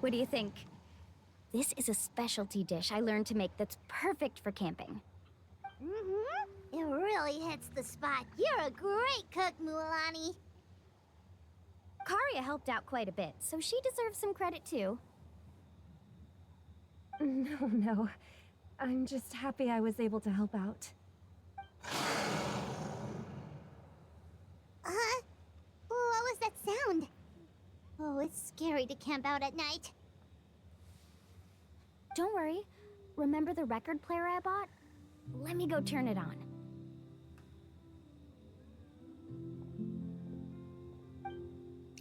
What do you think? This is a specialty dish I learned to make that's perfect for camping. Mm-hmm. It really hits the spot. You're a great cook, Mualani. Karia helped out quite a bit, so she deserves some credit too. No. I'm just happy I was able to help out. What was that sound? Oh, it's scary to camp out at night. Don't worry. Remember the record player I bought? Let me go turn it on.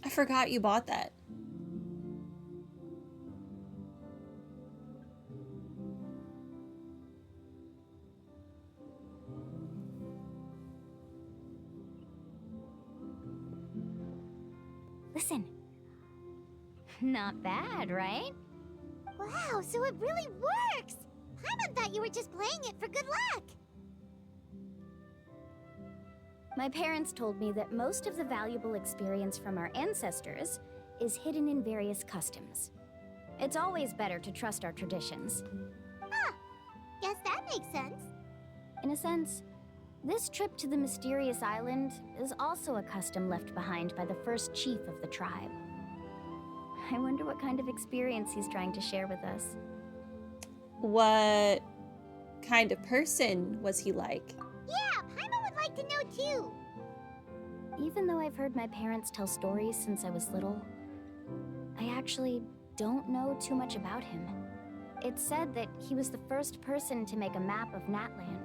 I forgot you bought that. Listen. Not bad, right? Wow, so it really works! Paimon thought you were just playing it for good luck! My parents told me that most of the valuable experience from our ancestors is hidden in various customs. It's always better to trust our traditions. Huh. Guess that makes sense. In a sense, this trip to the mysterious island is also a custom left behind by the first chief of the tribe. I wonder what kind of experience he's trying to share with us. What kind of person was he like? Yeah, Paimon would like to know too. Even though I've heard my parents tell stories since I was little, I actually don't know too much about him. It's said that he was the first person to make a map of Natlan,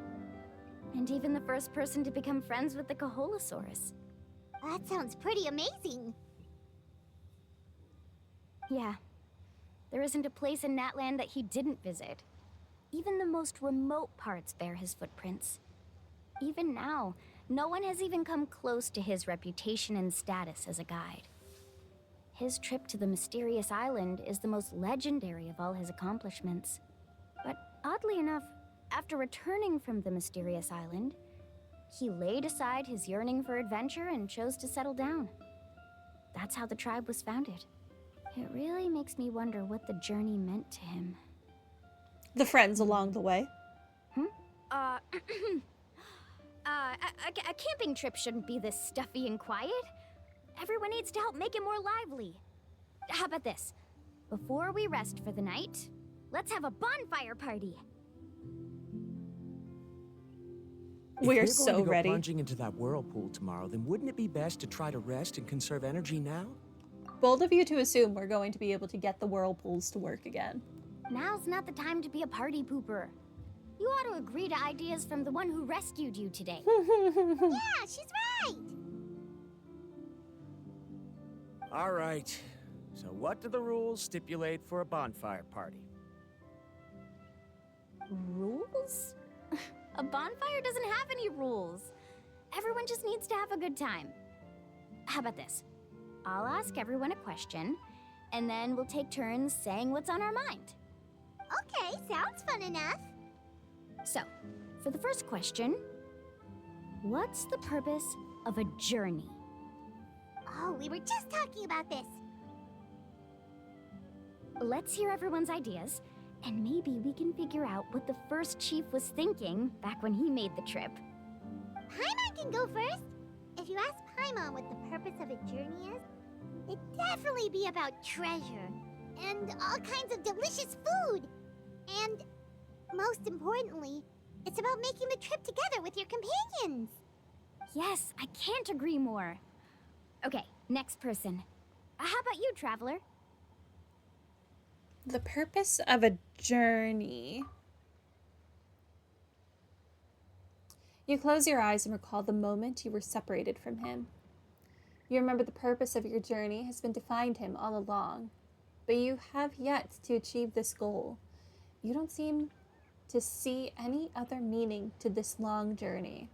and even the first person to become friends with the Kaholosaurus. That sounds pretty amazing. Yeah. There isn't a place in Natlan that he didn't visit. Even the most remote parts bear his footprints. Even now, no one has even come close to his reputation and status as a guide. His trip to the mysterious island is the most legendary of all his accomplishments. But oddly enough, after returning from the mysterious island, he laid aside his yearning for adventure and chose to settle down. That's how the tribe was founded. It really makes me wonder what the journey meant to him. The friends along the way. A camping trip shouldn't be this stuffy and quiet. Everyone needs to help make it more lively. How about this? Before we rest for the night, let's have a bonfire party. We're If so you're going to go ready. plunging into that whirlpool tomorrow, then wouldn't it be best to try to rest and conserve energy now? Bold of you to assume we're going to be able to get the whirlpools to work again. Now's not the time to be a party pooper. You ought to agree to ideas from the one who rescued you today. Yeah, she's right. All right. So what do the rules stipulate for a bonfire party? Rules? A bonfire doesn't have any rules. Everyone just needs to have a good time. How about this? I'll ask everyone a question, and then we'll take turns saying what's on our mind. Okay, sounds fun enough. So, for the first question, what's the purpose of a journey? Oh, we were just talking about this. Let's hear everyone's ideas, and maybe we can figure out what the first chief was thinking back when he made the trip. Paimon can go first. If you ask Paimon what the purpose of a journey is, it'd definitely be about treasure and all kinds of delicious food. And most importantly, it's about making the trip together with your companions. Yes, I can't agree more. Okay, next person. How about you, Traveler? The purpose of a journey. You close your eyes and recall the moment you were separated from him. You remember the purpose of your journey has been to find him all along, but you have yet to achieve this goal. You don't seem to see any other meaning to this long journey.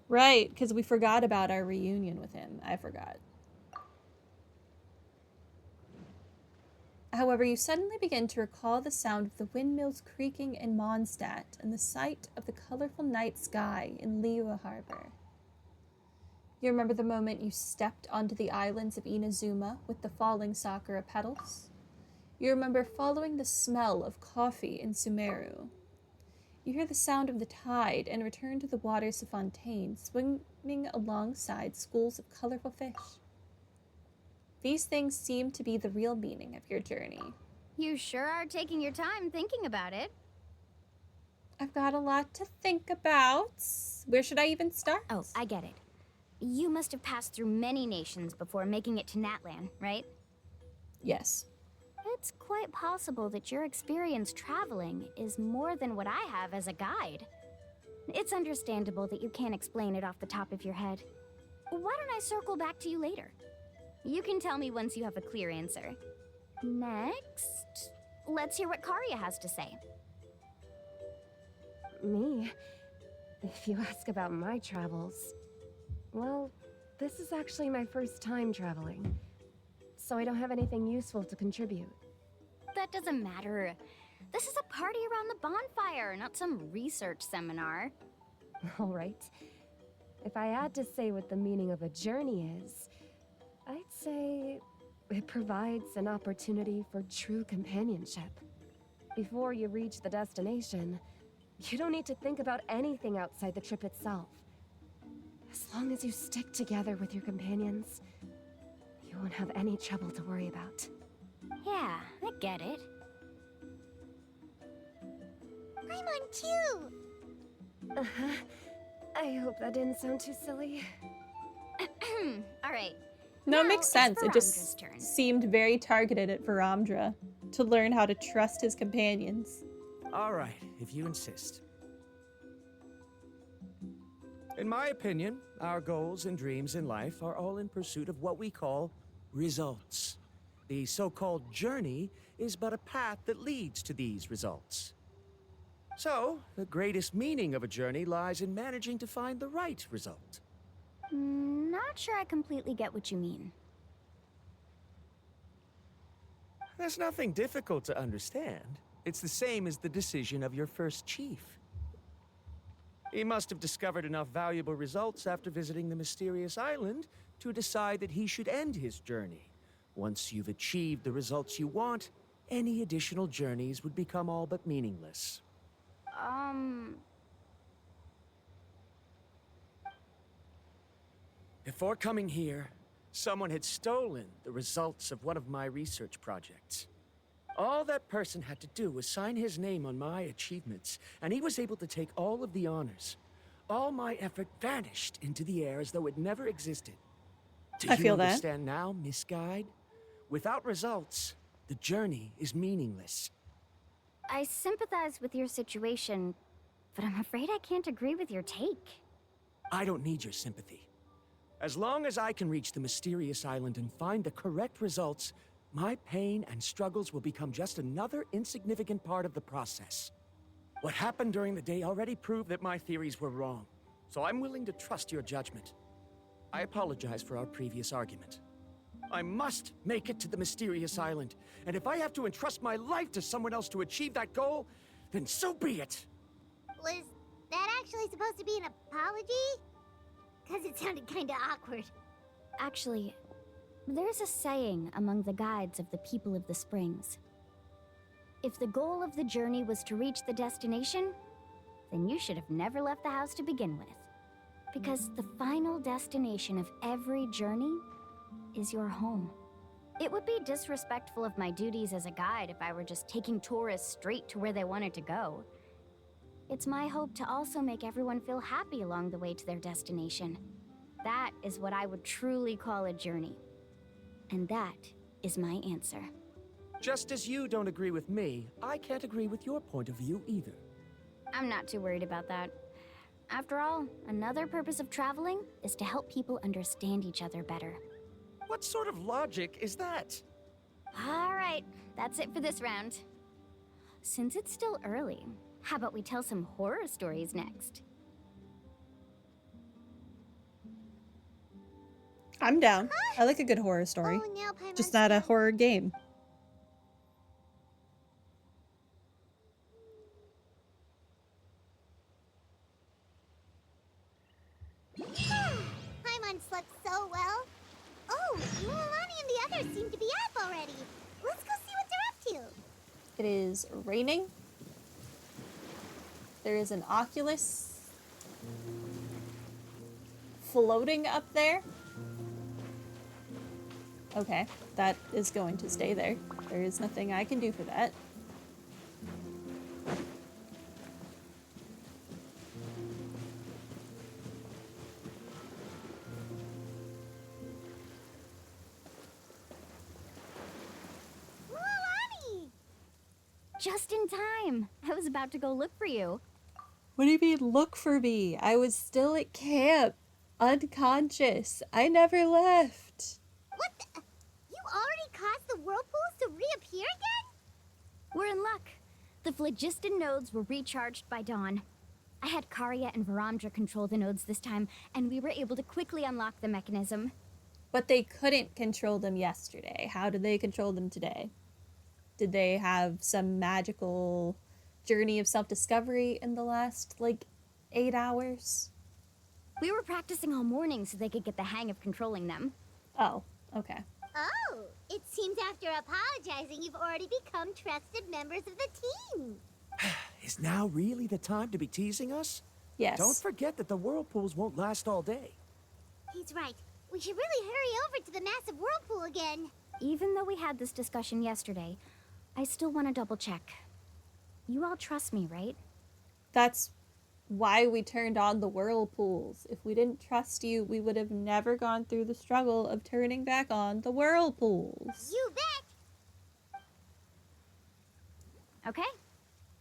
Right, because we forgot about our reunion with him. I forgot. However, you suddenly begin to recall the sound of the windmills creaking in Mondstadt and the sight of the colorful night sky in Liyue Harbor. You remember the moment you stepped onto the islands of Inazuma with the falling sakura petals? You remember following the smell of coffee in Sumeru. You hear the sound of the tide and return to the waters of Fontaine, swimming alongside schools of colorful fish. These things seem to be the real meaning of your journey. You sure are taking your time thinking about it. I've got a lot to think about. Where should I even start? Oh, I get it. You must have passed through many nations before making it to Natlan, right? Yes. It's quite possible that your experience traveling is more than what I have as a guide. It's understandable that you can't explain it off the top of your head. Why don't I circle back to you later? You can tell me once you have a clear answer. Next, let's hear what Karya has to say. Me? If you ask about my travels, well, this is actually my first time traveling, so I don't have anything useful to contribute. That doesn't matter. This is a party around the bonfire, not some research seminar. All right. If I had to say what the meaning of a journey is, I'd say it provides an opportunity for true companionship. Before you reach the destination, you don't need to think about anything outside the trip itself. As long as you stick together with your companions, you won't have any trouble to worry about. Yeah, I get it. I'm on too. Uh-huh. I hope that didn't sound too silly. All right. No, it Now makes it's sense. It Varandra's just turn. seemed very targeted at Varamdra to learn how to trust his companions. All right, if you insist. In my opinion, our goals and dreams in life are all in pursuit of what we call results. The so-called journey is but a path that leads to these results. So, the greatest meaning of a journey lies in managing to find the right result. Not sure I completely get what you mean. There's nothing difficult to understand. It's the same as the decision of your first chief. He must have discovered enough valuable results after visiting the mysterious island to decide that he should end his journey. Once you've achieved the results you want, any additional journeys would become all but meaningless. Before coming here, someone had stolen the results of one of my research projects. All that person had to do was sign his name on my achievements, and he was able to take all of the honors. All my effort vanished into the air as though it never existed. Do I you feel that. understand now, Miss Guide? Without results, the journey is meaningless. I sympathize with your situation, but I'm afraid I can't agree with your take. I don't need your sympathy. As long as I can reach the mysterious island and find the correct results, my pain and struggles will become just another insignificant part of the process. What happened during the day already proved that my theories were wrong, so I'm willing to trust your judgment. I apologize for our previous argument. I must make it to the mysterious island, and if I have to entrust my life to someone else to achieve that goal, then so be it! Was that actually supposed to be an apology? Because it sounded kinda awkward. Actually, there's a saying among the guides of the people of the springs. If the goal of the journey was to reach the destination, then you should have never left the house to begin with. Because the final destination of every journey is your home. It would be disrespectful of my duties as a guide if I were just taking tourists straight to where they wanted to go. It's my hope to also make everyone feel happy along the way to their destination. That is what I would truly call a journey. And that is my answer. Just as you don't agree with me, I can't agree with your point of view either. I'm not too worried about that. After all, another purpose of traveling is to help people understand each other better. What sort of logic is that? All right, that's it for this round. Since it's still early, how about we tell some horror stories next? I'm down. I like a good horror story. Oh, now Paimon's Just not a turn. horror game. Paimon weather seemed to be up already. Let's go see what they're up to. It is raining. There is an Oculus floating up there. Okay, that is going to stay there. There is nothing I can do for that. Mualani! Just in time. I was about to go look for you. What do you mean, look for me? I was still at camp, unconscious. I never left. What the? You already caused the whirlpools to reappear again? We're in luck. The phlogiston nodes were recharged by dawn. I had Karya and Varamdra control the nodes this time, and we were able to quickly unlock the mechanism. But they couldn't control them yesterday. How did they control them today? Did they have some magical journey of self-discovery in the last, 8 hours? We were practicing all morning so they could get the hang of controlling them. Oh, okay. Oh, it seems after apologizing, you've already become trusted members of the team. Is now really the time to be teasing us? Yes. Don't forget that the whirlpools won't last all day. He's right. We should really hurry over to the massive whirlpool again. Even though we had this discussion yesterday, I still want to double check. You all trust me, right? That's why we turned on the whirlpools. If we didn't trust you, we would have never gone through the struggle of turning back on the whirlpools. You bet. Okay,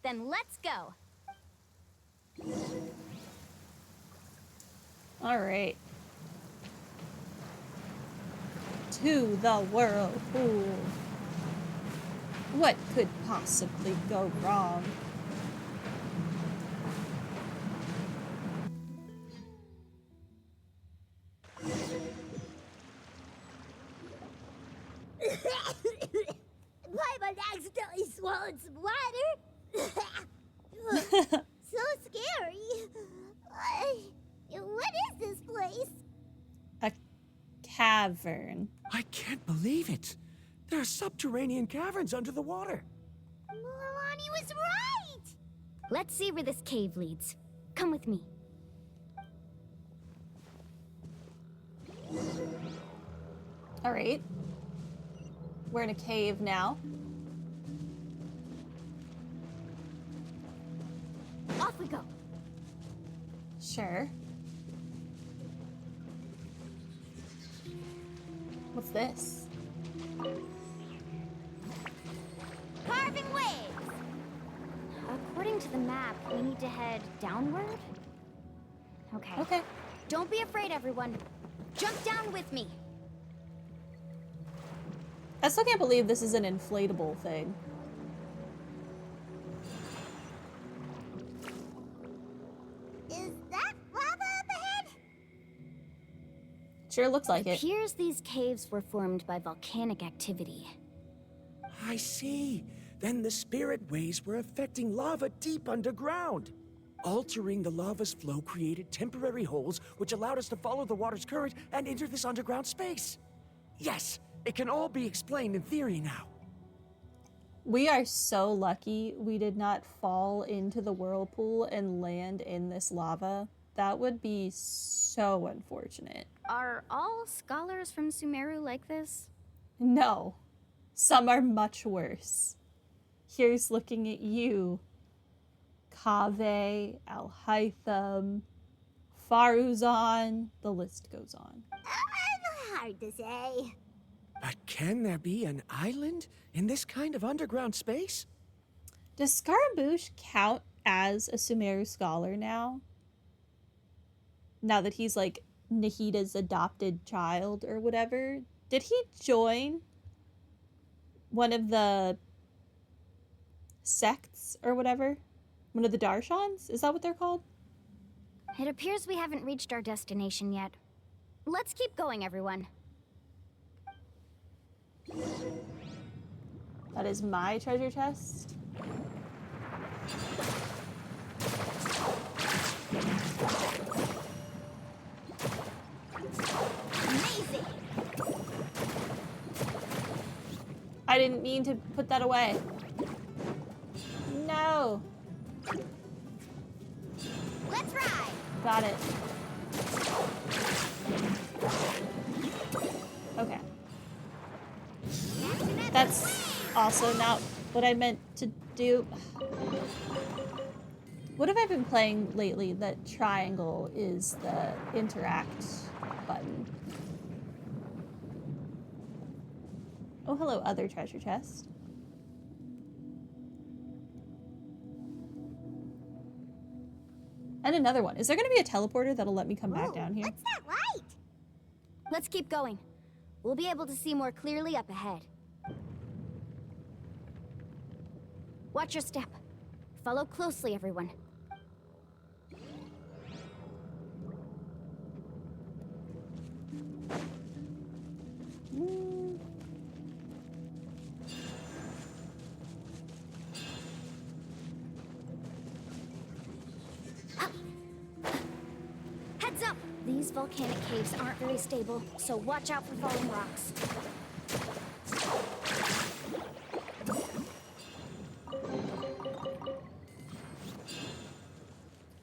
then let's go. All right. To the whirlpool. What could possibly go wrong? Paimon accidentally swallowed some water. So scary. What is this place? A cavern. I can't believe it. There are subterranean caverns under the water. Mualani was right. Let's see where this cave leads. Come with me. All right. We're in a cave now. Off we go. Sure. What's this? Carving waves! According to the map, we need to head downward? Okay. Okay. Don't be afraid, everyone. Jump down with me. I still can't believe this is an inflatable thing. Is that lava up ahead? Sure looks like it. Appears these caves were formed by volcanic activity. I see. Then the spirit waves were affecting lava deep underground. Altering the lava's flow created temporary holes, which allowed us to follow the water's current and enter this underground space. Yes, it can all be explained in theory now. We are so lucky we did not fall into the whirlpool and land in this lava. That would be so unfortunate. Are all scholars from Sumeru like this? No. Some are much worse. Here's looking at you. Kaveh, Al-Haytham, Faruzan, the list goes on. Hard to say. But can there be an island in this kind of underground space? Does Scaramouche count as a Sumeru scholar now? Now that he's like Nahida's adopted child or whatever? Did he join one of the sects or whatever? One of the Darshans? Is that what they're called? It appears we haven't reached our destination yet. Let's keep going, everyone. That is my treasure chest. Amazing. I didn't mean to put that away. No. Let's ride. Got it. Okay. That's also not what I meant to do. What have I been playing lately that triangle is the interact button? Oh, hello, other treasure chest. And another one. Is there going to be a teleporter that'll let me come back down here? What's that light? Let's keep going. We'll be able to see more clearly up ahead. Watch your step. Follow closely, everyone. Heads up! These volcanic caves aren't very stable, so watch out for falling rocks.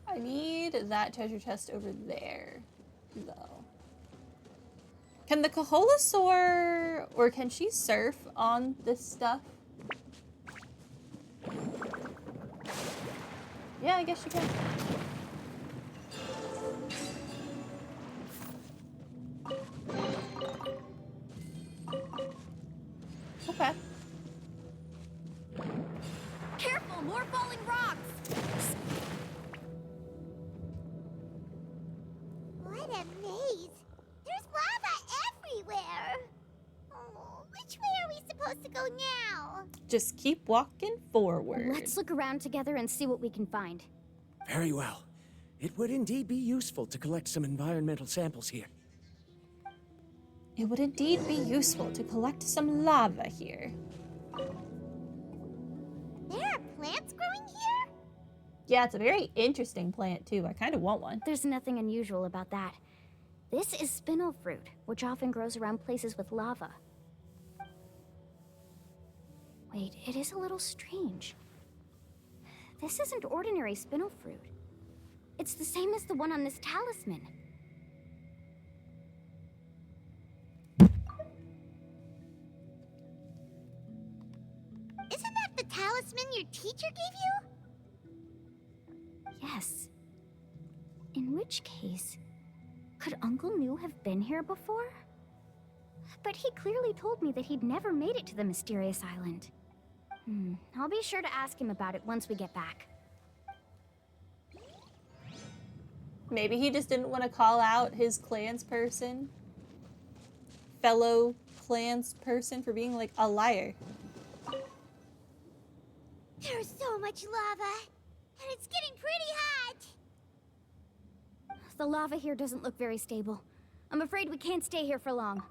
I need that treasure chest over there, though. Can the Kaholasaur, or can she surf on this stuff? Yeah, I guess she can. Okay. Careful! More falling rocks! What a maze. There's lava everywhere. Oh, which way are we supposed to go now? Just keep walking forward. Let's look around together and see what we can find. Very well. It would indeed be useful to collect some environmental samples here. It would indeed be useful to collect some lava here. There are plants growing here? Yeah, it's a very interesting plant, too. I kind of want one. There's nothing unusual about that. This is spinel fruit, which often grows around places with lava. Wait, it is a little strange. This isn't ordinary spinel fruit. It's the same as the one on this talisman. Isn't that the talisman your teacher gave you? Yes. In which case, could Uncle New have been here before? But he clearly told me that he'd never made it to the mysterious island. I'll be sure to ask him about it once we get back. Maybe he just didn't want to call out his clansperson, fellow clansperson, for being like a liar. There's so much lava, and it's getting pretty hot. The lava here doesn't look very stable. I'm afraid we can't stay here for long.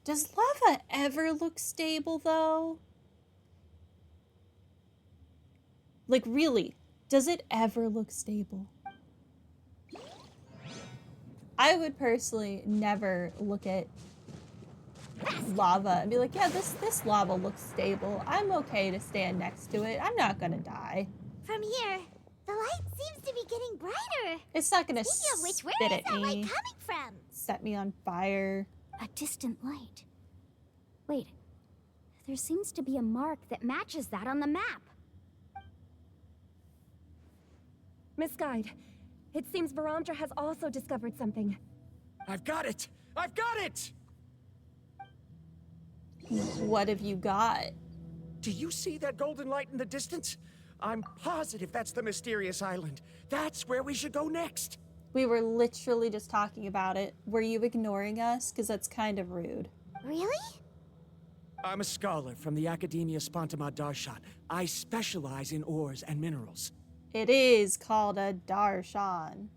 Does lava ever look stable, though? Like, really, does it ever look stable? I would personally never look at lava and be like, yeah, this lava looks stable. I'm okay to stand next to it. I'm not gonna die. From here, the light seems to be getting brighter. It's not gonna Speaking of which, spit where is at that light me, coming from? set me on fire. A distant light. Wait, there seems to be a mark that matches that on the map. Miss Guide, it seems Verandra has also discovered something. I've got it! I've got it! What have you got? Do you see that golden light in the distance? I'm positive that's the mysterious island. That's where we should go next. We were literally just talking about it. Were you ignoring us? Because that's kind of rude. Really? I'm a scholar from the Academia Spontamad Darshan. I specialize in ores and minerals. It is called a darshan.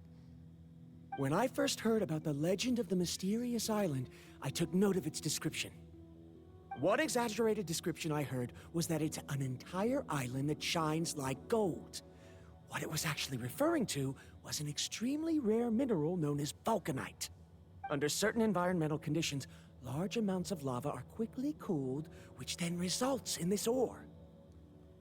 When I first heard about the legend of the mysterious island, I took note of its description. One exaggerated description I heard was that it's an entire island that shines like gold. What it was actually referring to was an extremely rare mineral known as vulcanite. Under certain environmental conditions, large amounts of lava are quickly cooled, which then results in this ore.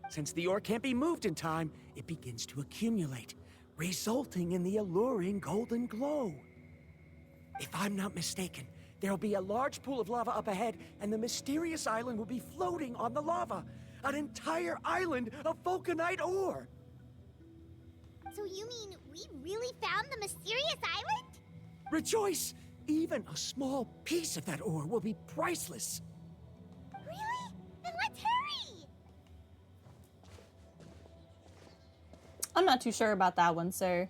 Since the ore can't be moved in time, it begins to accumulate, resulting in the alluring golden glow. If I'm not mistaken, there'll be a large pool of lava up ahead, and the mysterious island will be floating on the lava. An entire island of volcanite ore! So you mean we really found the mysterious island? Rejoice! Even a small piece of that ore will be priceless. Really? Then let's hurry! I'm not too sure about that one, sir.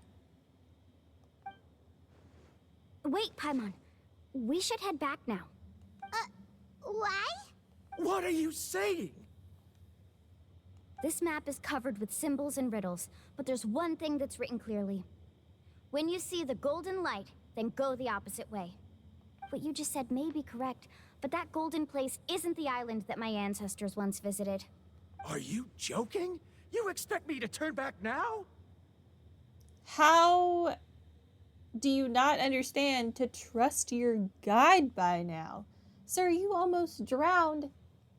Wait, Paimon. We should head back now. Why? What are you saying? This map is covered with symbols and riddles, but there's one thing that's written clearly. When you see the golden light, then go the opposite way. What you just said may be correct, but that golden place isn't the island that my ancestors once visited. Are you joking? You expect me to turn back now? How do you not understand to trust your guide by now? Sir, you almost drowned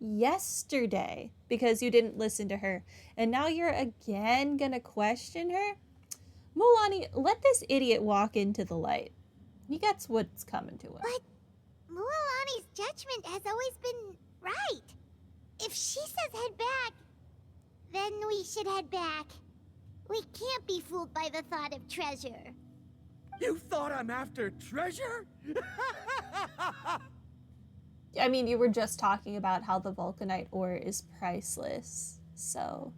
yesterday because you didn't listen to her. And now you're again gonna question her? Mualani, let this idiot walk into the light. He gets what's coming to him. But Mualani's judgment has always been right. If she says head back, then we should head back. We can't be fooled by the thought of treasure. You thought I'm after treasure? I mean, you were just talking about how the vulcanite ore is priceless. So,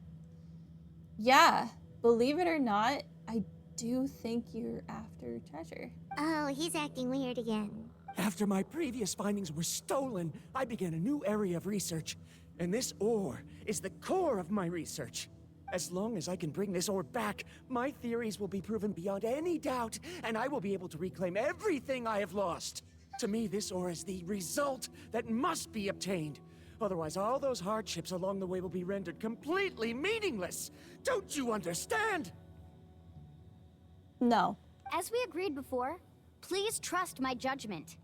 yeah, believe it or not, I do think you're after treasure. Oh, he's acting weird again. After my previous findings were stolen, I began a new area of research. And this ore is the core of my research. As long as I can bring this ore back, my theories will be proven beyond any doubt, and I will be able to reclaim everything I have lost. To me, this ore is the result that must be obtained. Otherwise, all those hardships along the way will be rendered completely meaningless. Don't you understand? No. As we agreed before, please trust my judgment.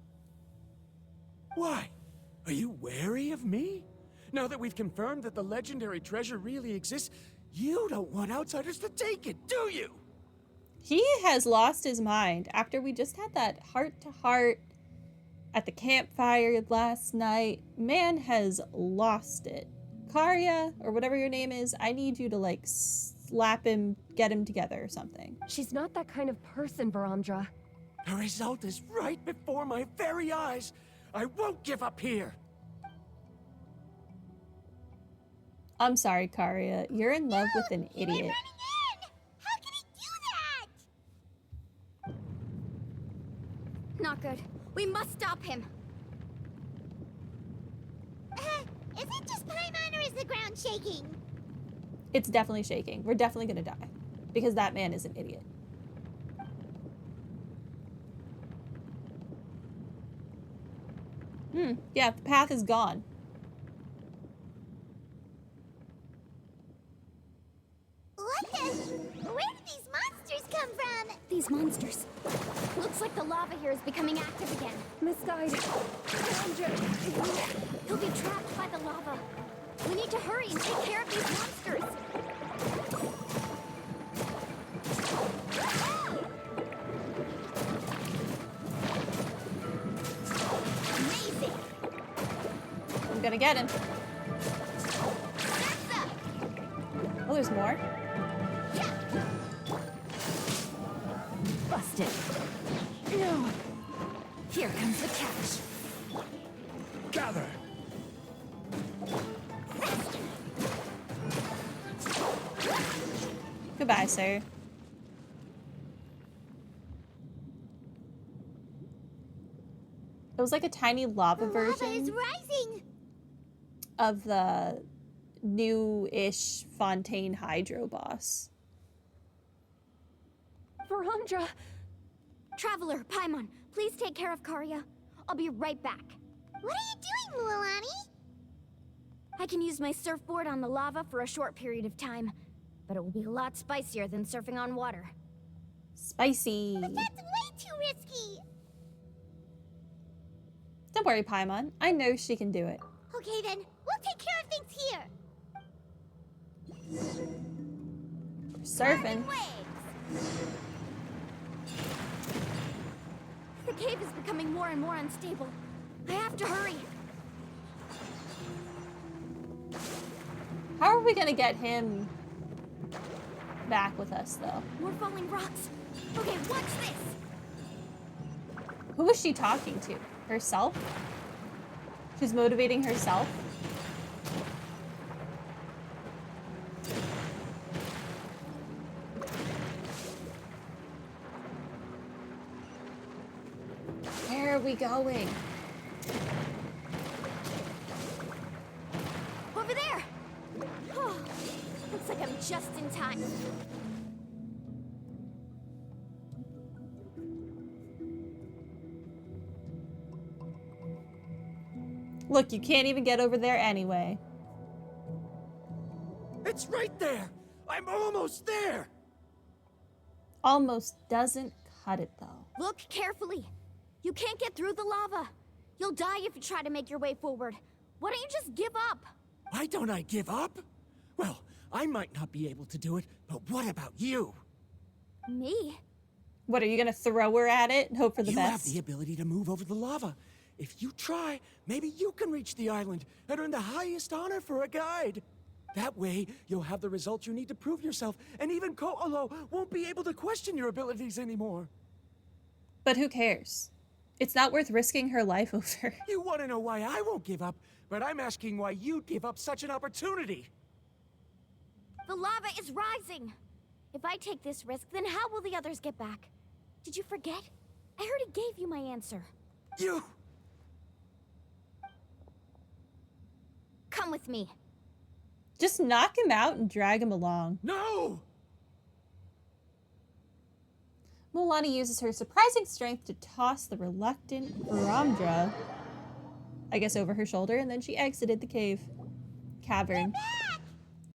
Why? Are you wary of me? Now that we've confirmed that the legendary treasure really exists, you don't want outsiders to take it, do you? He has lost his mind after we just had that heart-to-heart at the campfire last night. Man has lost it. Karya, or whatever your name is, I need you to, like, slap him, get him together or something. She's not that kind of person, Varamdra. The result is right before my very eyes. I won't give up here. I'm sorry, Karya. You're in love with an He went idiot. running in! How can he do that? Not good. We must stop him. Is it just Paimon or is the ground shaking? It's definitely shaking. We're definitely gonna die. Because that man is an idiot. Yeah, the path is gone. What the? Where did these monsters come from? These monsters. Looks like the lava here is becoming active again. Misguided. Varamdra, He'll be trapped by the lava. We need to hurry and take care of these monsters. Amazing! I'm gonna get him. Oh, there's more? busted. No. Here comes the catch. Gather. Goodbye, sir. It was like a tiny lava The lava is version rising. of the new-ish Fontaine Hydro boss. Varamdra! Traveler, Paimon, please take care of Karya. I'll be right back. What are you doing, Mualani? I can use my surfboard on the lava for a short period of time, but it will be a lot spicier than surfing on water. Spicy. That's way too risky. Don't worry, Paimon. I know she can do it. Okay then, we'll take care of things here. We're surfing. Waves. The cave is becoming more and more unstable. I have to hurry. How are we gonna get him back with us, though? More falling rocks. Okay, watch this. Who was she talking to? Herself? She's motivating herself? Where are we going? Over there. Oh, looks like I'm just in time. Look, you can't even get over there anyway. It's right there! I'm almost there! Almost doesn't cut it, though. Look carefully. You can't get through the lava. You'll die if you try to make your way forward. Why don't you just give up? Why don't I give up? Well, I might not be able to do it, but what about you? Me? What, are you gonna throw her at it and hope for the You best? have the ability to move over the lava. If you try, maybe you can reach the island and earn the highest honor for a guide. That way, you'll have the results you need to prove yourself, and even Ko'olo won't be able to question your abilities anymore. But who cares? It's not worth risking her life over. You want to know why I won't give up, but I'm asking why you'd give up such an opportunity. The lava is rising. If I take this risk, then how will the others get back? Did you forget? I already gave you my answer. You... Come with me. Just knock him out and drag him along. No! Mualani uses her surprising strength to toss the reluctant Baramdra, I guess, over her shoulder, and then she exited the cave. Cavern. Back!